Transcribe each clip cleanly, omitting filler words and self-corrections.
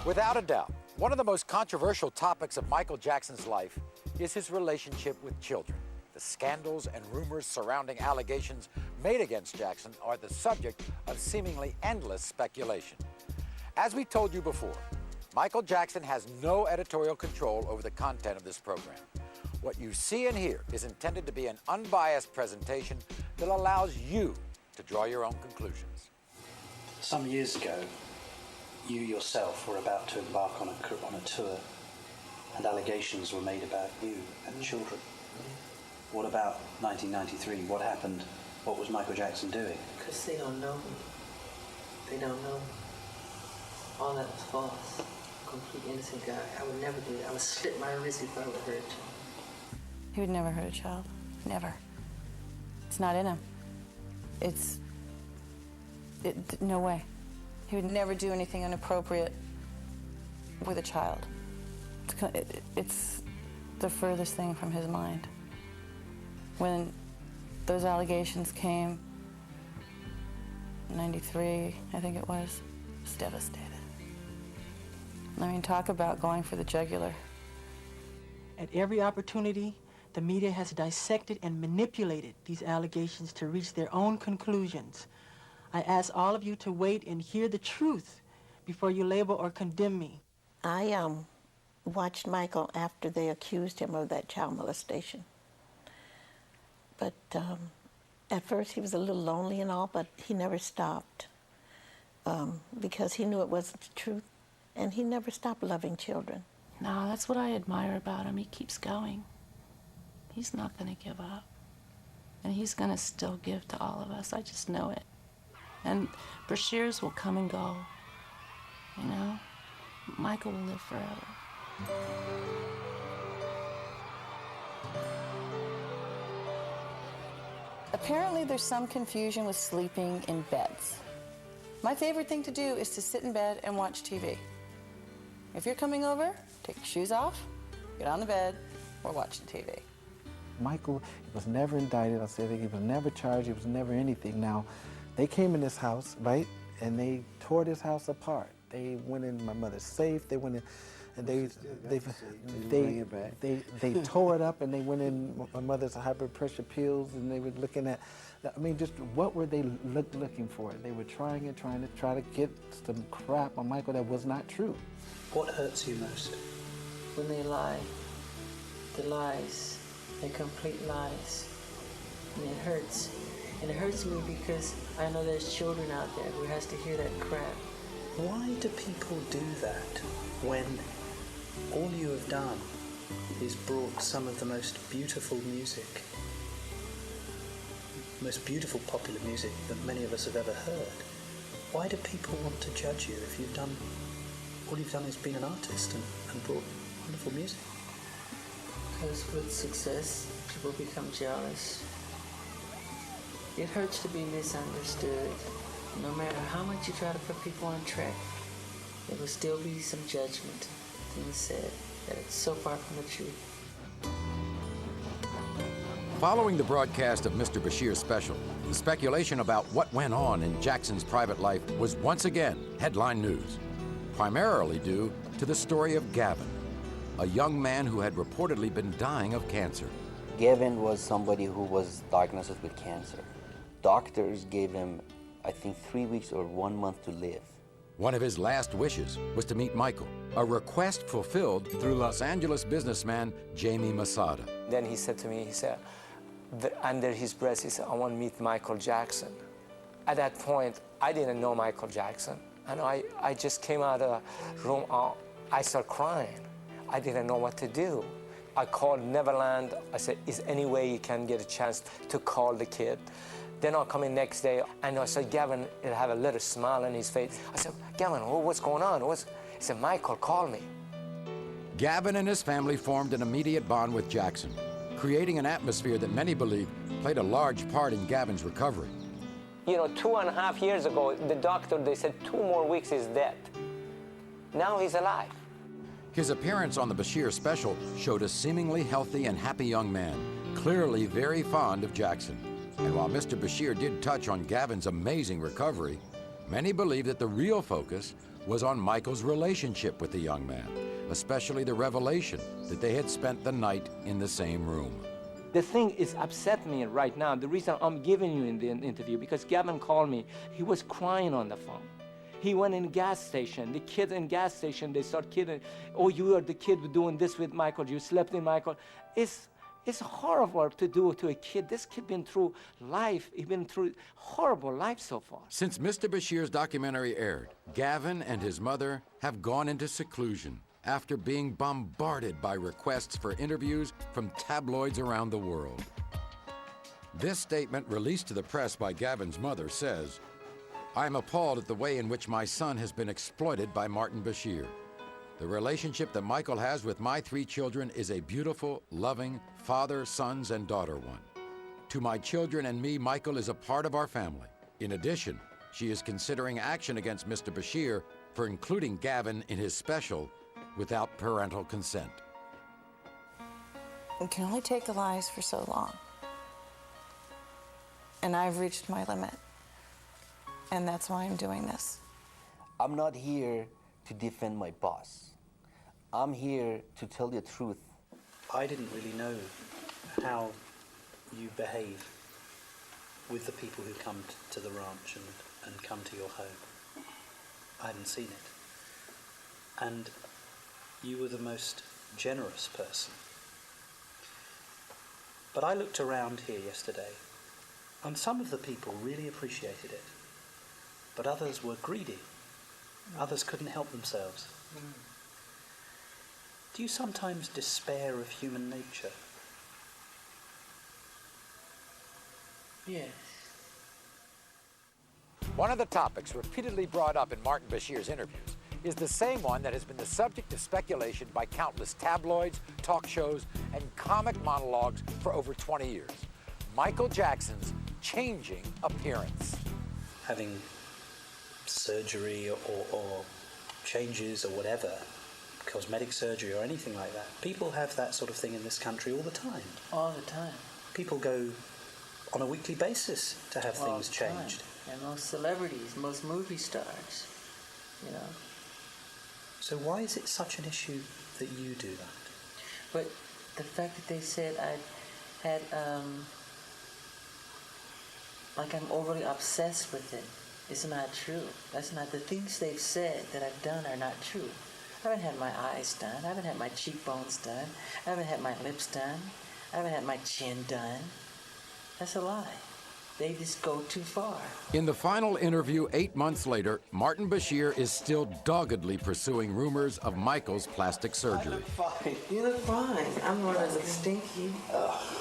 Without a doubt, one of the most controversial topics of Michael Jackson's life is his relationship with children. The scandals and rumors surrounding allegations made against Jackson are the subject of seemingly endless speculation. As we told you before, Michael Jackson has no editorial control over the content of this program. What you see and hear is intended to be an unbiased presentation that allows you to draw your own conclusions. Some years ago, you yourself were about to embark on a tour, and allegations were made about you and children. What about 1993? What happened? What was Michael Jackson doing? Because they don't know me. They don't know me. All that was false. Complete innocent guy. I would never do that. I would slit my wrist if I would hurt a child. He would never hurt a child. Never. It's not in him. No way. He would never do anything inappropriate with a child. It's the furthest thing from his mind. When those allegations came, 93, I think it was devastated. I mean, talk about going for the jugular. At every opportunity, the media has dissected and manipulated these allegations to reach their own conclusions. I ask all of you to wait and hear the truth before you label or condemn me. I watched Michael after they accused him of that child molestation. But at first he was a little lonely and all, but he never stopped because he knew it wasn't the truth, and he never stopped loving children. No, that's what I admire about him. He keeps going. He's not going to give up. And he's going to still give to all of us. I just know it. And Bashirs will come and go. You know? Michael will live forever. Apparently there's some confusion with sleeping in beds. My favorite thing to do is to sit in bed and watch TV. If you're coming over, take your shoes off, get on the bed, or watch the TV. Michael was never indicted. I said he was never charged. He was never anything. Now, they came in this house, right, and they tore this house apart. They went in my mother's safe. They went in, and they tore it up, and they went in my mother's high blood pressure pills, and they were looking at, I mean, just what were they looking for? They were trying to get some crap on Michael that was not true. What hurts you most? When they lie, the lies, they're complete lies, and it hurts. And it hurts me because I know there's children out there who has to hear that crap. Why do people do that when all you have done is brought some of the most beautiful music, most beautiful popular music that many of us have ever heard? Why do people want to judge you if all you've done is been an artist and brought wonderful music? Because with success, people become jealous. It hurts to be misunderstood. No matter how much you try to put people on track, there will still be some judgment. Things said that it's so far from the truth. Following the broadcast of Mr. Bashir's special, the speculation about what went on in Jackson's private life was once again headline news, primarily due to the story of Gavin, a young man who had reportedly been dying of cancer. Gavin was somebody who was diagnosed with cancer. Doctors gave him, I think, 3 weeks or 1 month to live. One of his last wishes was to meet Michael, a request fulfilled through Los Angeles businessman Jamie Masada. Then he said to me, under his breath, he said, I want to meet Michael Jackson. At that point, I didn't know Michael Jackson. And I just came out of the room, I started crying. I didn't know what to do. I called Neverland. I said, is any way you can get a chance to call the kid? Then I'll come in next day, and I said, Gavin, he'll have a little smile on his face. I said, Gavin, what's going on? He said, Michael, call me. Gavin and his family formed an immediate bond with Jackson, creating an atmosphere that many believe played a large part in Gavin's recovery. You know, 2.5 years ago, the doctor, they said 2 more weeks he's dead. Now he's alive. His appearance on the Bashir special showed a seemingly healthy and happy young man, clearly very fond of Jackson. And while Mr. Bashir did touch on Gavin's amazing recovery, many believe that the real focus was on Michael's relationship with the young man, especially the revelation that they had spent the night in the same room. The thing is upset me right now. The reason I'm giving you in the interview, because Gavin called me. He was crying on the phone. He went in gas station. The kids in gas station, they start kidding. Oh, you are the kid doing this with Michael. You slept in Michael. It's horrible to do to a kid. This kid been through life. He's been through horrible life so far. Since Mr. Bashir's documentary aired, Gavin and his mother have gone into seclusion after being bombarded by requests for interviews from tabloids around the world. This statement released to the press by Gavin's mother says, "I am appalled at the way in which my son has been exploited by Martin Bashir. The relationship that Michael has with my 3 children is a beautiful, loving, father, sons, and daughter one. To my children and me, Michael is a part of our family. In addition, she is considering action against Mr. Bashir for including Gavin in his special without parental consent." You can only take the lies for so long. And I've reached my limit. And that's why I'm doing this. I'm not here to defend my boss. I'm here to tell the truth. I didn't really know how you behave with the people who come to the ranch and come to your home. I hadn't seen it. And you were the most generous person. But I looked around here yesterday, and some of the people really appreciated it. But others were greedy. Others couldn't help themselves. Do you sometimes despair of human nature? Yes. One of the topics repeatedly brought up in Martin Bashir's interviews is the same one that has been the subject of speculation by countless tabloids, talk shows, and comic monologues for over 20 years. Michael Jackson's changing appearance. Having surgery or changes or whatever, cosmetic surgery or anything like that. People have that sort of thing in this country all the time. All the time. People go on a weekly basis to have All things the time. changed. And most celebrities, most movie stars, you know. So why is it such an issue that you do that? But the fact that they said I had, like I'm overly obsessed with it, is not true. That's not, the things they've said that I've done are not true. I haven't had my eyes done. I haven't had my cheekbones done. I haven't had my lips done. I haven't had my chin done. That's a lie. They just go too far. In the final interview 8 months later, Martin Bashir is still doggedly pursuing rumors of Michael's plastic surgery. Fine. You look fine. I'm the one that looks stinky.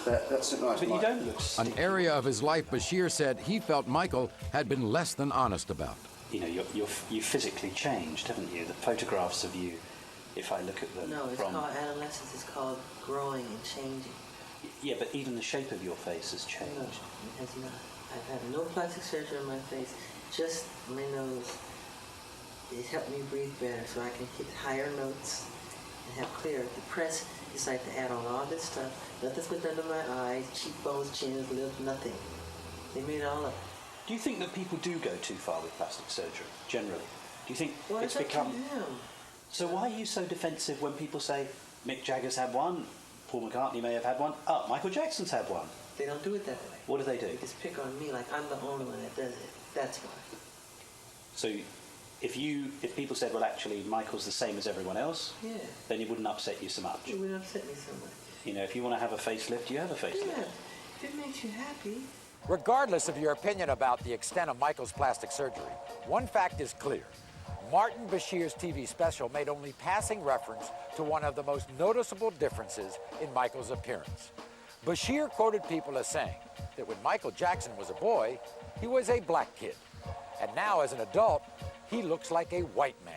That's a nice. But you don't look An area of his life Bashir said he felt Michael had been less than honest about. You know, you physically changed, haven't you? The photographs of you, if I look at them No, it's called adolescence. It's called growing and changing. Yeah, but even the shape of your face has No, changed. it has not. I've had no plastic surgery on my face, just my nose. It helped me breathe better so I can hit higher notes and have clear. The press is like to add on all this stuff. Nothing's put under my eyes, cheekbones, chins, lips, nothing. They made it all up. Do you think that people do go too far with plastic surgery, generally? Do you think Well, it's up to become... them. So why are you so defensive when people say, Mick Jagger's had one, Paul McCartney may have had one, Michael Jackson's had one? They don't do it that way. What do they do? They just pick on me like I'm the only one that does it. That's why. So if people said, well, actually, Michael's the same as everyone else, Yeah. then it wouldn't upset you so much. It would upset me so much. You know, if you want to have a facelift, you have a facelift. Yeah. If it makes you happy. Regardless of your opinion about the extent of Michael's plastic surgery, one fact is clear. Martin Bashir's TV special made only passing reference to one of the most noticeable differences in Michael's appearance. Bashir quoted people as saying that when Michael Jackson was a boy, he was a black kid. And now as an adult, he looks like a white man.